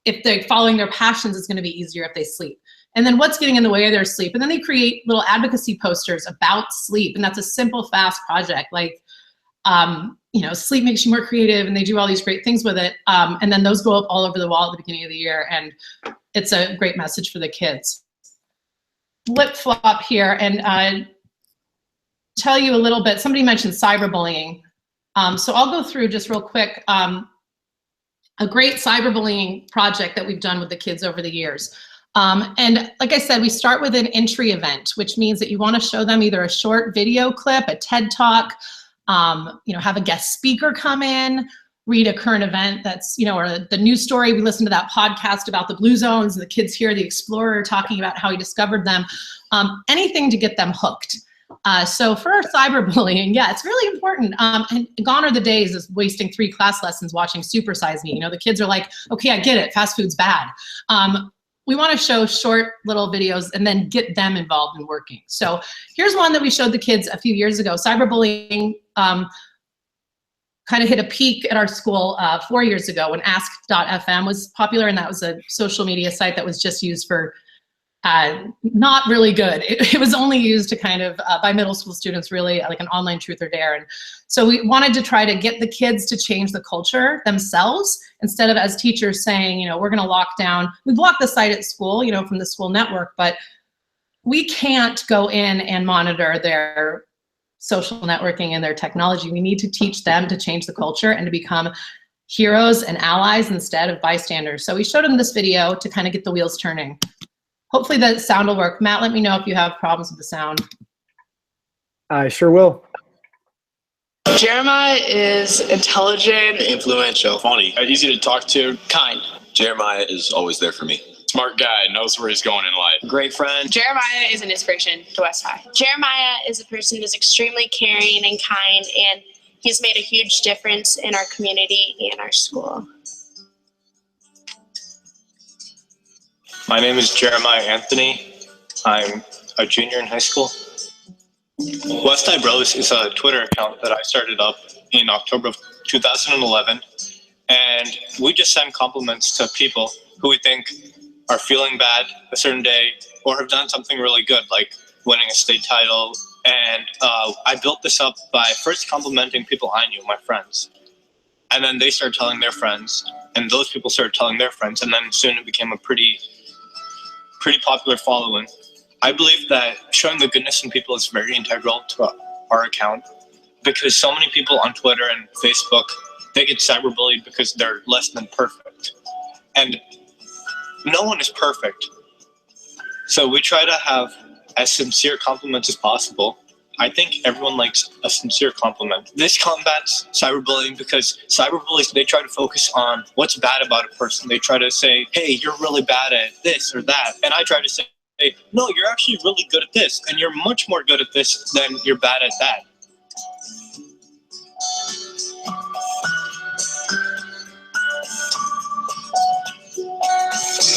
if they're following their passions, it's going to be easier if they sleep. And then what's getting in the way of their sleep. And then they create little advocacy posters about sleep. And that's a simple, fast project. Like, you know, sleep makes you more creative, and they do all these great things with it. And then those go up all over the wall at the beginning of the year, and it's a great message for the kids. Flip flop here and tell you a little bit. Somebody mentioned cyberbullying. So I'll go through just real quick a great cyberbullying project that we've done with the kids over the years. And like I said, we start with an entry event, which means that you want to show them either a short video clip, a TED Talk, you know, have a guest speaker come in, read a current event that's, you know, or the news story. We listened to that podcast about the blue zones, and the kids hear the explorer talking about how he discovered them. Anything to get them hooked. So for cyberbullying, yeah, it's really important. And gone are the days of wasting 3 class lessons watching Super Size Me. You know, the kids are like, okay, I get it, fast food's bad. We want to show short little videos and then get them involved in working. So here's one that we showed the kids a few years ago. Cyberbullying kind of hit a peak at our school 4 years ago when ask.fm was popular, and that was a social media site that was just used for not really good. It was only used to kind of, by middle school students, really like an online truth or dare. And so we wanted to try to get the kids to change the culture themselves, instead of as teachers saying, you know, we're going to lock down. We block the site at school, you know, from the school network, but we can't go in and monitor their social networking and their technology. We need to teach them to change the culture and to become heroes and allies instead of bystanders. So we showed them this video to kind of get the wheels turning. Hopefully the sound will work. Matt, let me know if you have problems with the sound. I sure will. Jeremiah is intelligent, influential, funny, Easy to talk to. kind. Jeremiah is always there for me. Smart guy, knows where he's going in life. Great friend. Jeremiah is an inspiration to West High. Jeremiah is a person who's extremely caring and kind, and he's made a huge difference in our community and our school. My name is Jeremiah Anthony. I'm a junior in high school. West High Bros is a Twitter account that I started up in October of 2011. And we just send compliments to people who we think are feeling bad a certain day or have done something really good, like winning a state title. And I built this up by first complimenting people I knew, my friends. And then they started telling their friends, and those people started telling their friends. And then soon it became a pretty popular following. I believe that showing the goodness in people is very integral to our account, because so many people on Twitter and Facebook, they get cyberbullied because they're less than perfect. And no one is perfect. So we try to have as sincere compliments as possible. I think everyone likes a sincere compliment. This combats cyberbullying because cyberbullies, they try to focus on what's bad about a person. They try to say, hey, you're really bad at this or that. And I try to say, hey, no, you're actually really good at this. And you're much more good at this than you're bad at that.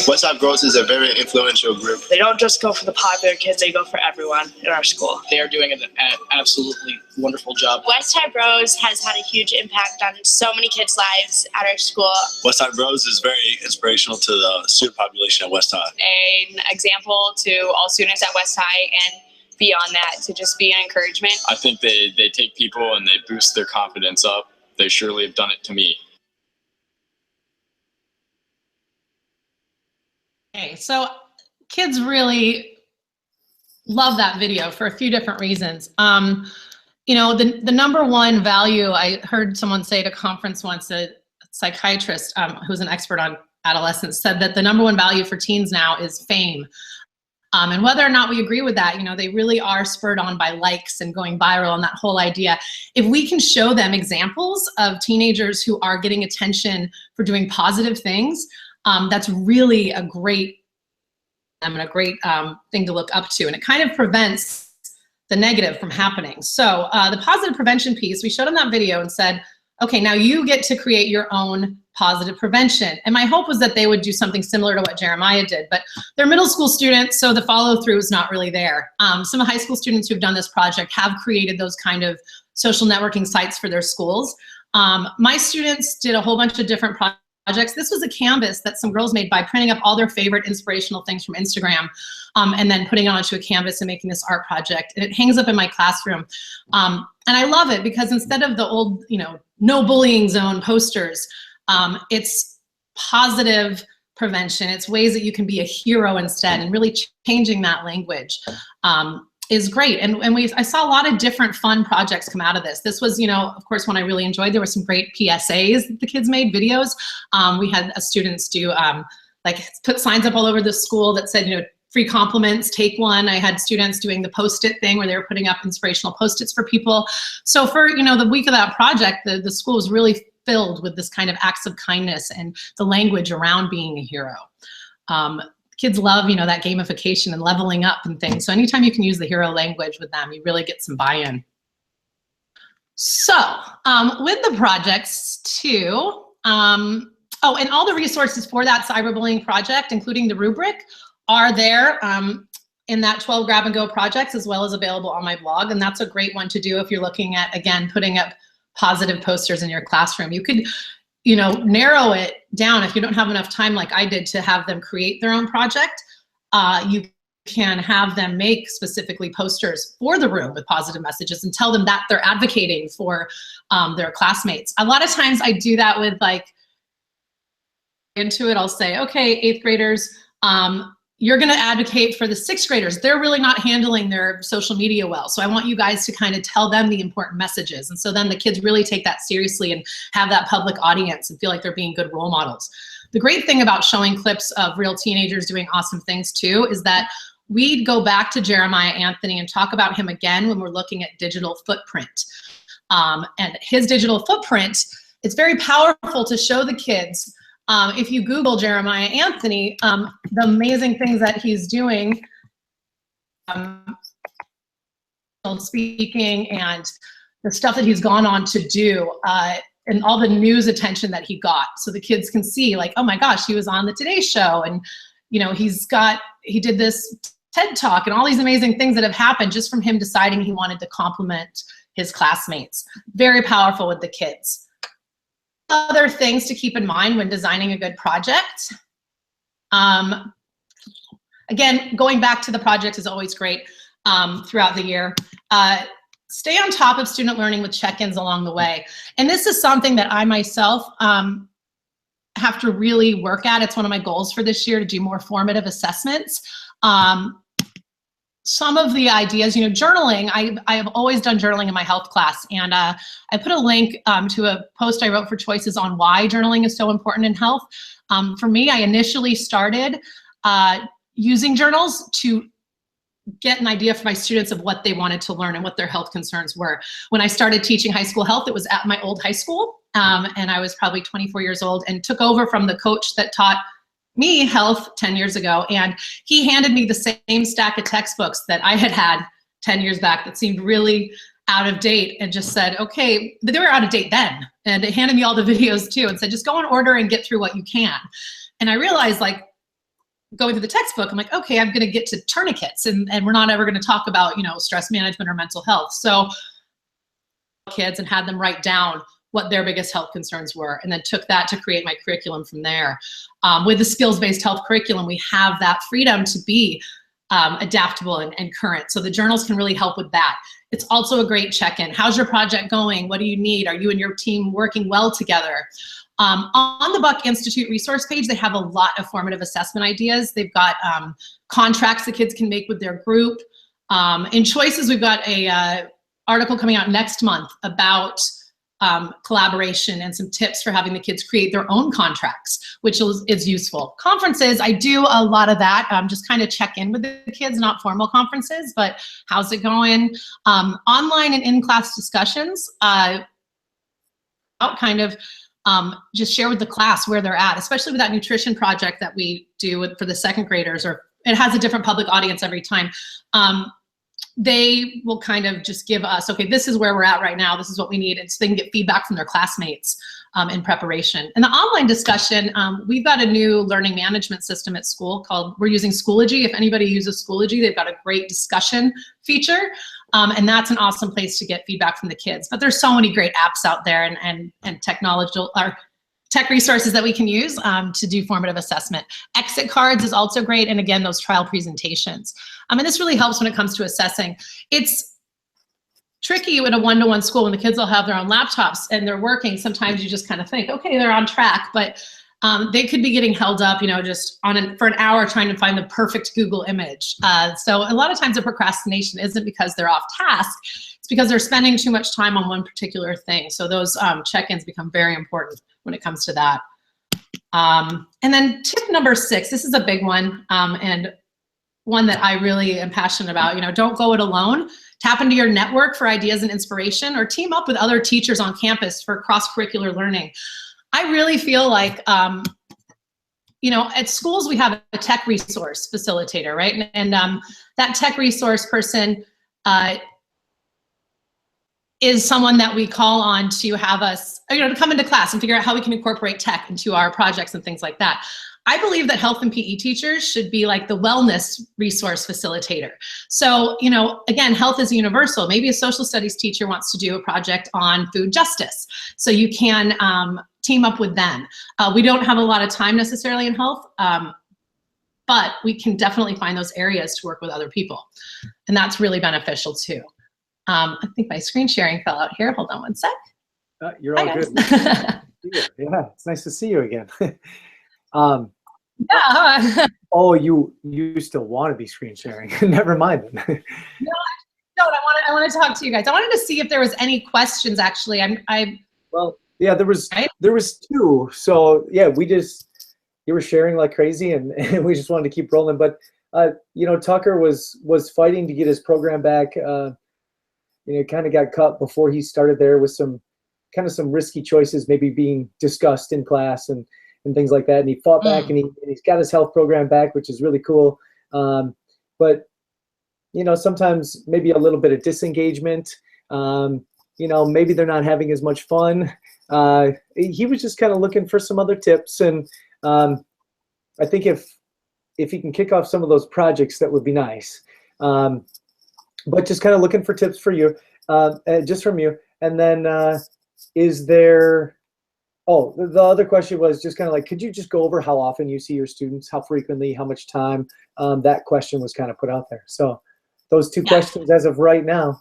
Westside Bros is a very influential group. They don't just go for the popular kids, they go for everyone in our school. They are doing an absolutely wonderful job. Westside Bros has had a huge impact on so many kids' lives at our school. Westside Bros is very inspirational to the student population at Westside. An example to all students at Westside, and beyond that, to just be an encouragement. I think they take people and they boost their confidence up. They surely have done it to me. Okay, so kids really love that video for a few different reasons. You know, the number one value, I heard someone say at a conference once, a psychiatrist who's an expert on adolescence said that the number one value for teens now is fame. And whether or not we agree with that, you know, they really are spurred on by likes and going viral and that whole idea. If we can show them examples of teenagers who are getting attention for doing positive things, that's really a great thing to look up to, and it kind of prevents the negative from happening. So the positive prevention piece, we showed them that video and said, okay, now you get to create your own positive prevention. And my hope was that they would do something similar to what Jeremiah did, but they're middle school students, so the follow through is not really there. Some high school students who've done this project have created those kind of social networking sites for their schools. My students did a whole bunch of different projects. This was a canvas that some girls made by printing up all their favorite inspirational things from Instagram and then putting it onto a canvas and making this art project. And it hangs up in my classroom. And I love it because instead of the old, you know, no bullying zone posters, it's positive prevention. It's ways that you can be a hero instead, and really changing that language is great. And I saw a lot of different fun projects come out of this. This was, you know, of course, one I really enjoyed. There were some great PSAs that the kids made, videos. We had students do, like put signs up all over the school that said, you know, free compliments, take one. I had students doing the Post-it thing where they were putting up inspirational Post-its for people. So for, you know, the week of that project, the school was really filled with this kind of acts of kindness and the language around being a hero. Kids love, you know, that gamification and leveling up and things. So anytime you can use the hero language with them, you really get some buy-in. So with the projects too, oh, and all the resources for that cyberbullying project, including the rubric, are there in that 12 grab and go projects, as well as available on my blog. And that's a great one to do if you're looking at, again, putting up positive posters in your classroom. You could, you know, narrow it down if you don't have enough time like I did to have them create their own project. You can have them make specifically posters for the room with positive messages and tell them that they're advocating for their classmates. A lot of times I do that with like, into it, I'll say, okay, 8th graders, you're gonna advocate for the 6th graders. They're really not handling their social media well. So I want you guys to kind of tell them the important messages. And so then the kids really take that seriously and have that public audience and feel like they're being good role models. The great thing about showing clips of real teenagers doing awesome things too is that we'd go back to Jeremiah Anthony and talk about him again when we're looking at digital footprint. And his digital footprint, it's very powerful to show the kids. If you Google Jeremiah Anthony, the amazing things that he's doing, speaking, and the stuff that he's gone on to do, and all the news attention that he got. So the kids can see like, oh my gosh, he was on the Today Show, and you know, he did this TED Talk and all these amazing things that have happened just from him deciding he wanted to compliment his classmates. Very powerful with the kids. Other things to keep in mind when designing a good project. Again, going back to the project is always great throughout the year. Stay on top of student learning with check-ins along the way. And this is something that I myself have to really work at. It's one of my goals for this year to do more formative assessments. Some of the ideas, you know, journaling, I have always done journaling in my health class, and I put a link to a post I wrote for Choices on why journaling is so important in health. For me, I initially started using journals to get an idea for my students of what they wanted to learn and what their health concerns were. When I started teaching high school health, it was at my old high school, and I was probably 24 years old and took over from the coach that taught me health 10 years ago, and he handed me the same stack of textbooks that I had had 10 years back that seemed really out of date, and just said, okay, but they were out of date then, and it handed me all the videos too and said, just go in order and get through what you can. And I realized, like, going through the textbook, I'm like, okay, I'm going to get to tourniquets, and we're not ever going to talk about, you know, stress management or mental health. So kids and had them write down what their biggest health concerns were, and then took that to create my curriculum from there. With the skills-based health curriculum, we have that freedom to be adaptable and current. So the journals can really help with that. It's also a great check-in. How's your project going? What do you need? Are you and your team working well together? On the Buck Institute resource page, they have a lot of formative assessment ideas. They've got contracts the kids can make with their group. In Choices, we've got a article coming out next month about collaboration and some tips for having the kids create their own contracts, which is useful. Conferences, I do a lot of that. Just kind of check in with the kids, not formal conferences, but how's it going? Online and in-class discussions, just share with the class where they're at, especially with that nutrition project that we do for the second graders, or it has a different public audience every time. They will kind of just give us, okay, this is where we're at right now, this is what we need, and so they can get feedback from their classmates in preparation. And the online discussion, we've got a new learning management system at school called, we're using Schoology. If anybody uses Schoology, they've got a great discussion feature. And that's an awesome place to get feedback from the kids. But there's so many great apps out there and technological or tech resources that we can use to do formative assessment. Exit cards is also great, and again, those trial presentations. And this really helps when it comes to assessing. It's tricky in a one-to-one school when the kids all have their own laptops and they're working. Sometimes you just kind of think, okay, they're on track, but they could be getting held up, you know, just for an hour trying to find the perfect Google image. So a lot of times the procrastination isn't because they're off task, it's because they're spending too much time on one particular thing. So those check-ins become very important when it comes to that. And then tip number 6, this is a big one, and one that I really am passionate about. You know, don't go it alone. Tap into your network for ideas and inspiration, or team up with other teachers on campus for cross-curricular learning. I really feel like, you know, at schools we have a tech resource facilitator, right? And that tech resource person is someone that we call on to have us, you know, to come into class and figure out how we can incorporate tech into our projects and things like that. I believe that health and PE teachers should be like the wellness resource facilitator. So, you know, again, health is universal. Maybe a social studies teacher wants to do a project on food justice. So you can team up with them. We don't have a lot of time necessarily in health, but we can definitely find those areas to work with other people. And that's really beneficial too. I think my screen sharing fell out here. Hold on one sec. You're all good. Yeah, it's nice to see you again. Yeah. Oh, you still want to be screen sharing? Never mind then. No, I want to talk to you guys. I wanted to see if there was any questions. Actually, Well, yeah, there was right? 2. So yeah, you were sharing like crazy, and we just wanted to keep rolling. But you know, Tucker was fighting to get his program back. You know, kind of got cut before he started there with some risky choices maybe being discussed in class and things like that. And he fought back, and he's got his health program back, which is really cool. But you know, sometimes maybe a little bit of disengagement. You know, maybe they're not having as much fun. He was just kind of looking for some other tips, and I think if he can kick off some of those projects, that would be nice. But just kind of looking for tips for you, just from you. And then is there, the other question was just kind of like, could you just go over how often you see your students, how frequently, how much time? That question was kind of put out there. So those 2 questions as of right now.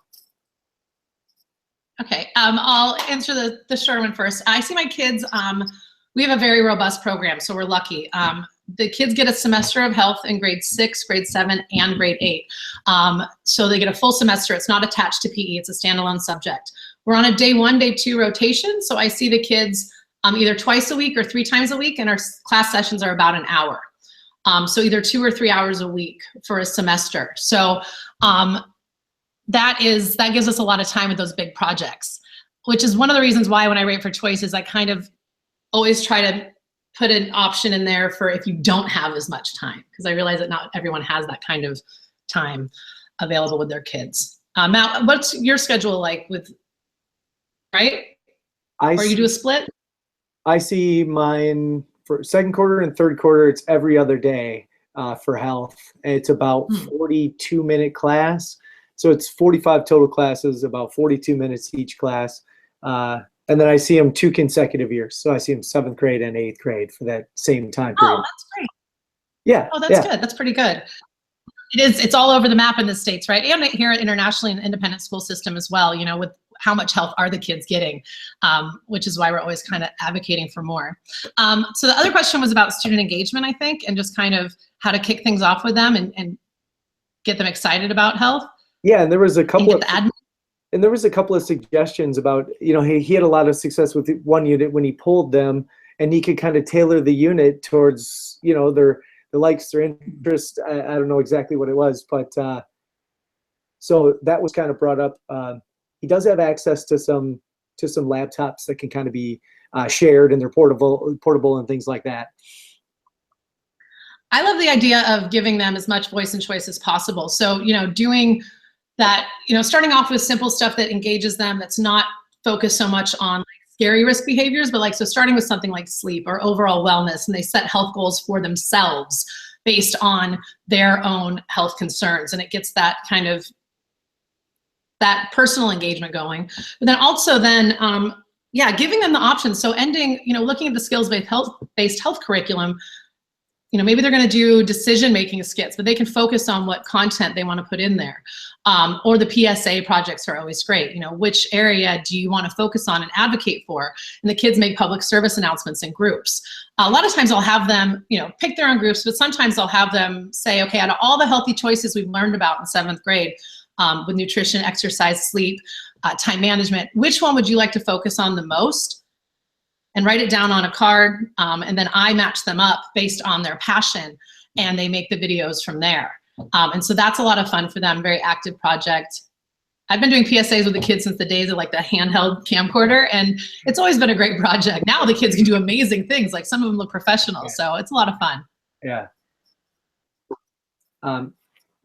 Okay, I'll answer the short one first. I see my kids, we have a very robust program, so we're lucky. The kids get a semester of health in grade 6, grade 7, and grade 8. So they get a full semester. It's not attached to PE, it's a standalone subject. We're on a day 1, day 2 rotation, so I see the kids either twice a week or 3 times a week, and our class sessions are about an hour. So either 2 or 3 hours a week for a semester. So that gives us a lot of time with those big projects, which is one of the reasons why when I rate for choices, I kind of always try to put an option in there for if you don't have as much time, because I realize that not everyone has that kind of time available with their kids. Matt, what's your schedule like with, right? Or you do a split? I see mine for second quarter and third quarter, it's every other day. for health. It's about 42-minute class. So it's 45 total classes, about 42 minutes each class. And then I see them 2 consecutive years. So I see them 7th grade and 8th grade for that same time period. Oh, that's great. Yeah. Oh, that's good. That's pretty good. It's all over the map in the States, right? And here internationally in the independent school system as well, you know, with how much health are the kids getting, which is why we're always kind of advocating for more. So the other question was about student engagement, I think, and just kind of how to kick things off with them and get them excited about health. Yeah, and there was a couple of and there was a couple of suggestions about, you know, he had a lot of success with one unit when he pulled them, and he could kind of tailor the unit towards, you know, their likes, their interest. I don't know exactly what it was, but so that was kind of brought up. He does have access to some laptops that can kind of be shared, and they're portable and things like that. I love the idea of giving them as much voice and choice as possible. So, you know, doing that, you know, starting off with simple stuff that engages them, that's not focused so much on like scary risk behaviors, but like, so starting with something like sleep or overall wellness, and they set health goals for themselves based on their own health concerns. And it gets that kind of, that personal engagement going. But then also then, yeah, giving them the options. So ending, you know, looking at the skills-based health curriculum, you know, maybe they're going to do decision-making skits, but they can focus on what content they want to put in there. Or the PSA projects are always great. You know, which area do you want to focus on and advocate for? And the kids make public service announcements in groups. A lot of times I'll have them, you know, pick their own groups, but sometimes I'll have them say, okay, out of all the healthy choices we've learned about in 7th grade, with nutrition, exercise, sleep, time management, which one would you like to focus on the most? And write it down on a card, and then I match them up based on their passion, and they make the videos from there. And so that's a lot of fun for them, very active project. I've been doing PSAs with the kids since the days of like the handheld camcorder, and it's always been a great project. Now the kids can do amazing things, like some of them look professional, so it's a lot of fun. Yeah.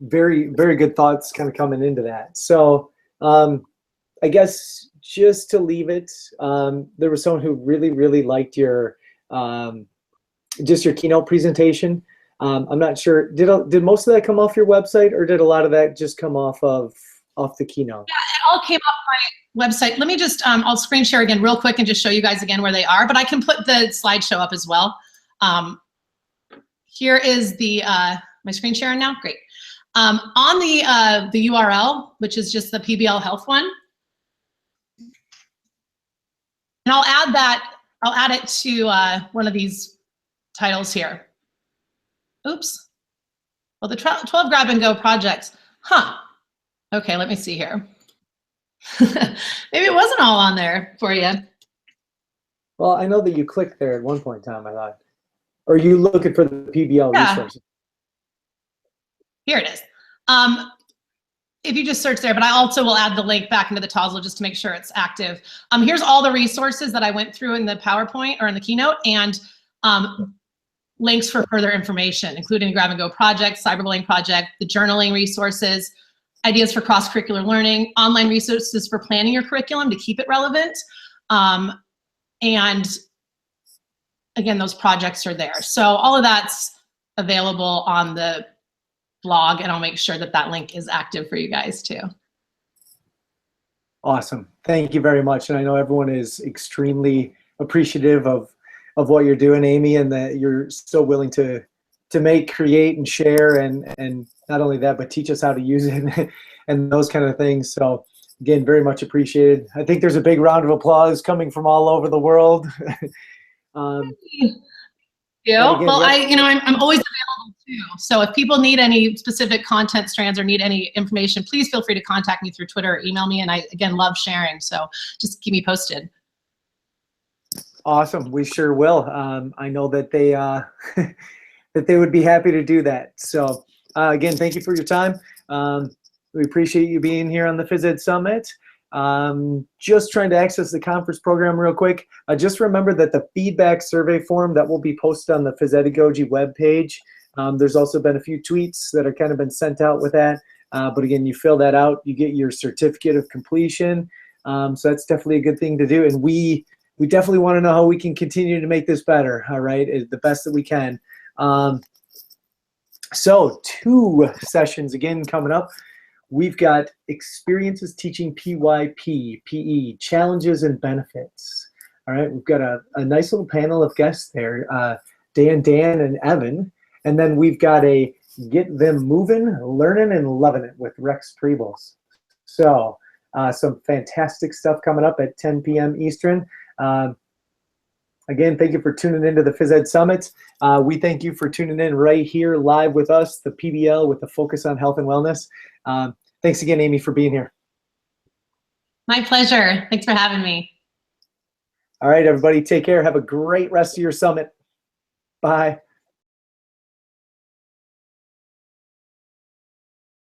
Very, very good thoughts kind of coming into that. So I guess just to leave it, there was someone who really, really liked your just your keynote presentation. I'm not sure, did most of that come off your website, or did a lot of that just come off the keynote? Yeah, it all came off my website. Let me just, I'll screen share again real quick and just show you guys again where they are, but I can put the slideshow up as well. Here is the, my screen sharing now? Great. On the URL, which is just the PBL health one, and I'll add it to one of these titles here. Oops. Well, the 12 grab and go projects. Huh. Okay, let me see here. Maybe it wasn't all on there for you. Well, I know that you clicked there at one point in time, I thought. Or you looking for the PBL resources? Here it is. If you just search there, but I also will add the link back into the Tozzle just to make sure it's active. Here's all the resources that I went through in the PowerPoint or in the keynote, and links for further information, including grab and go projects, cyberbullying project, the journaling resources, ideas for cross-curricular learning, online resources for planning your curriculum to keep it relevant. And again, those projects are there. So all of that's available on the blog, and I'll make sure that that link is active for you guys too. Awesome. Thank you very much. And I know everyone is extremely appreciative of what you're doing, Amy, and that you're so willing to make, create, and share, and not only that, but teach us how to use it and those kind of things. So again, very much appreciated. I think there's a big round of applause coming from all over the world. Yeah, well, I'm always available too. So if people need any specific content strands or need any information, please feel free to contact me through Twitter or email me. And I, again, love sharing. So just keep me posted. Awesome. We sure will. I know that they that they would be happy to do that. So again, thank you for your time. We appreciate you being here on the Phys Ed Summit. Just trying to access the conference program real quick. Just remember that the feedback survey form that will be posted on the Phys-Edagogy webpage. There's also been a few tweets that are kind of been sent out with that. But again, you fill that out, you get your certificate of completion. So that's definitely a good thing to do. And we definitely want to know how we can continue to make this better, all right, the best that we can. So 2 sessions again coming up. We've got experiences teaching PYP, PE, challenges and benefits. All right, we've got a nice little panel of guests there, Dan, and Evan. And then we've got a Get Them Moving, Learning, and Loving It with Rex Prebles. So some fantastic stuff coming up at 10 p.m. Eastern. Again, thank you for tuning into the Phys Ed Summit. We thank you for tuning in right here live with us, the PBL with the focus on health and wellness. Thanks again, Amy, for being here. My pleasure. Thanks for having me. All right, everybody, take care. Have a great rest of your summit. Bye.